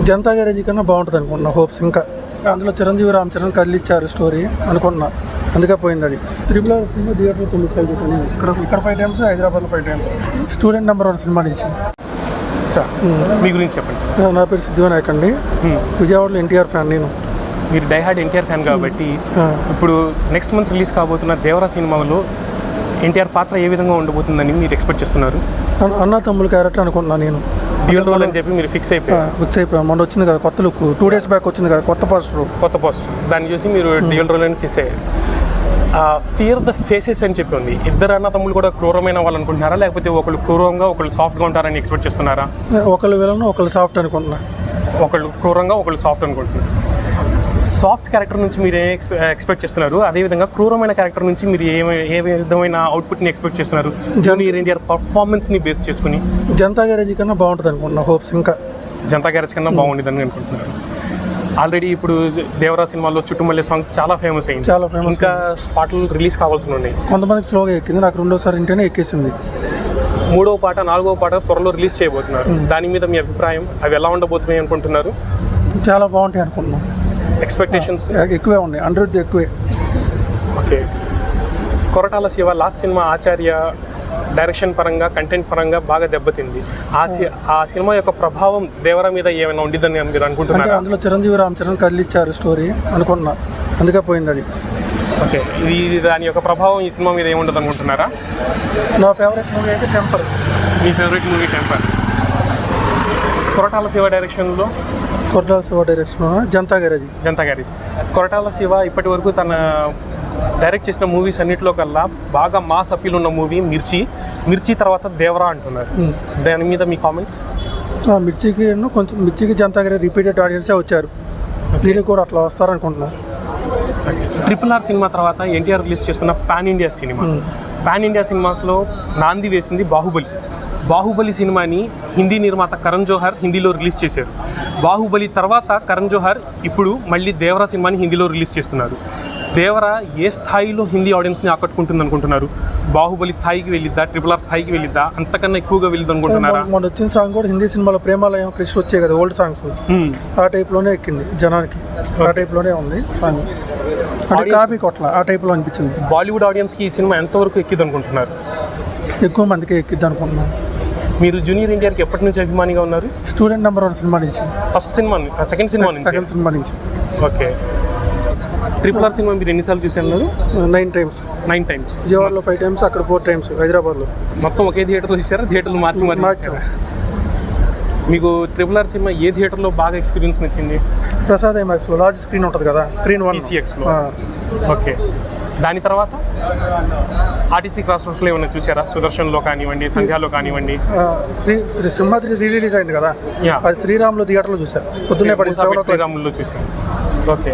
Janata garage కన్నా బాగుంటుంది అనుకున్నా హోప్స్. ఇంకా అందులో చిరంజీవి రామ్ చరణ్ కదిలిచ్చారు స్టోరీ అనుకున్నా, అందుకే పోయింది అది. RRR సినిమా థియేటర్లో 9 సార్లు చూసాను. ఇక్కడ 5 టైమ్స్, హైదరాబాద్లో 5 టైమ్స్. స్టూడెంట్ నెంబర్ 1 సినిమా నుంచి. సార్ మీ గురించి చెప్పండి సార్. నా పేరు సిద్ధివినాయక్ అండి. విజయవాడలో ఎన్టీఆర్ ఫ్యాన్ నేను. మీరు డైహార్డ్ ఎన్టీఆర్ ఫ్యాన్ కాబట్టి ఇప్పుడు నెక్స్ట్ మంత్ రిలీజ్ కాబోతున్న దేవరా సినిమాలో ఎన్టీఆర్ పాత్ర ఏ విధంగా ఉండబోతుందని మీరు ఎక్స్పెక్ట్ చేస్తున్నారు? అన్న తమ్ముల క్యారెక్టర్ అనుకుంటున్నా నేను. డ్యూయల్ రోల్ అని చెప్పి మీరు ఫిక్స్ అయిపోయారు. మొన్న వచ్చింది కదా కొత్త లుక్, 2 days బ్యాక్ వచ్చింది కదా కొత్త పోస్టర్, దాన్ని చూసి మీరు డ్యూయల్ రోల్ అని ఫిక్స్ అయ్యారు. ఫియర్ ద ఫేసెస్ అని చెప్పి ఉంది. ఇద్దరు అన్న తమ్ముళ్ళు కూడా క్రూరమైన వాళ్ళు అనుకుంటున్నారా, లేకపోతే ఒకళ్ళు క్రూరంగా ఒకళ్ళు సాఫ్ట్గా ఉంటారని ఎక్స్పెక్ట్ చేస్తున్నారా? ఒకళ్ళు విలన్ ఒకళ్ళు సాఫ్ట్ అనుకుంటున్నా. ఒకళ్ళు క్రూరంగా ఒకళ్ళు సాఫ్ట్ అనుకుంటున్నారు. సాఫ్ట్ క్యారెక్టర్ నుంచి మీరు ఏం ఎక్స్పెక్ట్ చేస్తున్నారు? అదేవిధంగా క్రూరమైన క్యారెక్టర్ నుంచి మీరు ఏ విధమైన అవుట్పుట్ని ఎక్స్పెక్ట్ చేస్తున్నారు? జూనియర్ ఎన్టీఆర్ పర్ఫార్మెన్స్ని బేస్ చేసుకుని జనతా గ్యారేజీ కన్నా బాగుంటుంది అనుకుంటున్నా హోప్స్. ఇంకా జనతా గ్యారేజ్ కన్నా బాగుండేదని అనుకుంటున్నారు. ఆల్రెడీ ఇప్పుడు దేవరా సినిమాలో చుట్టుమల్లె సాంగ్ చాలా ఫేమస్ అయింది. ఇంకా పాటలు రిలీజ్ కావాల్సి ఉన్నాయి. కొంతమందికి స్లోగా ఎక్కింది, నాకు 2వ సారి ఇంటేనే ఎక్కేసింది. 3వ పాట 4వ పాట త్వరలో రిలీజ్ చేయబోతున్నారు. దాని మీద మీ అభిప్రాయం, అవి ఎలా ఉండబోతున్నాయి అనుకుంటున్నారు? చాలా బాగుంటాయి అనుకుంటున్నాం. ఎక్స్పెక్టేషన్స్ ఎక్కువే ఉన్నాయి, 100 ఎక్కువే. Okay. Koratala Siva last cinema Acharya direction పరంగా కంటెంట్ పరంగా బాగా దెబ్బతింది. ఆ సినిమా యొక్క ప్రభావం దేవరా మీద ఏమైనా ఉండిద్దని మీరు అనుకుంటున్నారు? అందులో చిరంజీవి రామ్ చరణ్ కదిలిచ్చారు స్టోరీ అనుకున్నా, అందుకే పోయింది అది. ఓకే. దాని యొక్క ప్రభావం ఈ సినిమా మీద ఏముండదు అనుకుంటున్నారా? నా ఫేవరెట్ మూవీ అయితే టెంపర్. మీ favourite movie Temper. Koratala Siva డైరెక్షన్లో జనతా గ్యారేజ్. కొరటాల శివ ఇప్పటి వరకు తన డైరెక్ట్ చేసిన మూవీస్ అన్నింటిలో కల్లా బాగా మాస్ అప్పీల్ ఉన్న మూవీ మిర్చి తర్వాత దేవరా అంటున్నారు. దాని మీద మీ కామెంట్స్? మిర్చికి జనతా గ్యారేజ్ రిపీటెడ్ ఆడియన్సే వచ్చారు, దీనికి కూడా అట్లా వస్తారనుకుంటున్నాను. RRR సినిమా తర్వాత ఎన్టీఆర్ రిలీజ్ చేస్తున్న పాన్ ఇండియా సినిమాస్లో నాంది వేసింది బాహుబలి సినిమాని హిందీ నిర్మాత కరణ్ జోహర్ హిందీలో రిలీజ్ చేశారు. బాహుబలి తర్వాత కరణ్ జోహర్ ఇప్పుడు మళ్ళీ దేవరా సినిమాని హిందీలో రిలీజ్ చేస్తున్నారు. దేవరా ఏ స్థాయిలో హిందీ ఆడియన్స్ని ఆకట్టుకుంటుంది అనుకుంటున్నారు? బాహుబలి స్థాయికి వెళ్ళిద్దా, RRR స్థాయికి వెళ్ళిద్దా, అంతకన్నా ఎక్కువగా వెళ్ళిద్ది అనుకుంటున్నారా? మొన్న వచ్చిన సాంగ్ కూడా హిందీ సినిమాలో ప్రేమాలయం కృష్ణ వచ్చాయి కదా ఓల్డ్ సాంగ్స్, ఆ టైప్లోనే ఎక్కింది జనానికి, ఆ టైప్లోనే ఉంది సాంగ్. అంటే కాపీ కొట్ల ఆ టైప్లో అనిపించింది. బాలీవుడ్ ఆడియన్స్కి ఈ సినిమా ఎంతవరకు ఎక్కిద్ది అనుకుంటున్నారు? ఎక్కువ మందికి ఎక్కిద్ది అనుకుంటున్నాను. మీరు జూనియర్ ఎన్టీఆర్కి ఎప్పటి నుంచి అభిమానిగా ఉన్నారు? స్టూడెంట్ నెంబర్ 1 సినిమా నుంచి. సెకండ్ సినిమా నుంచి. ఓకే. RRR సినిమా మీరు ఎన్నిసార్లు చూసారు? 9 టైమ్స్. విజయవాడలో 5 టైమ్స్, అక్కడ 4 టైమ్స్, హైదరాబాద్లో. మొత్తం ఒకే థియేటర్లో చూసారా? థియేటర్లు మార్చి మీకు RRR సినిమా ఏ థియేటర్లో బాగా ఎక్స్పీరియన్స్ నచ్చింది? ప్రసాద్ ఐమాక్స్లో లార్జ్ స్క్రీన్ ఉంటుంది కదా, స్క్రీన్ 1 ECXలో. ఓకే. దాని తర్వాత ఆర్టీసీ క్రాస్ రోడ్స్లో ఏమైనా చూసారా? సుదర్శన్లో కానివ్వండి, సంధ్యాలో కానివ్వండి. సింహాద్రి రిలీజ్ అయింది కదా, అది శ్రీరామ్లో థియేటర్లో చూసాను. పొద్దున్నే శ్రీరాముల్లో చూసాను. ఓకే.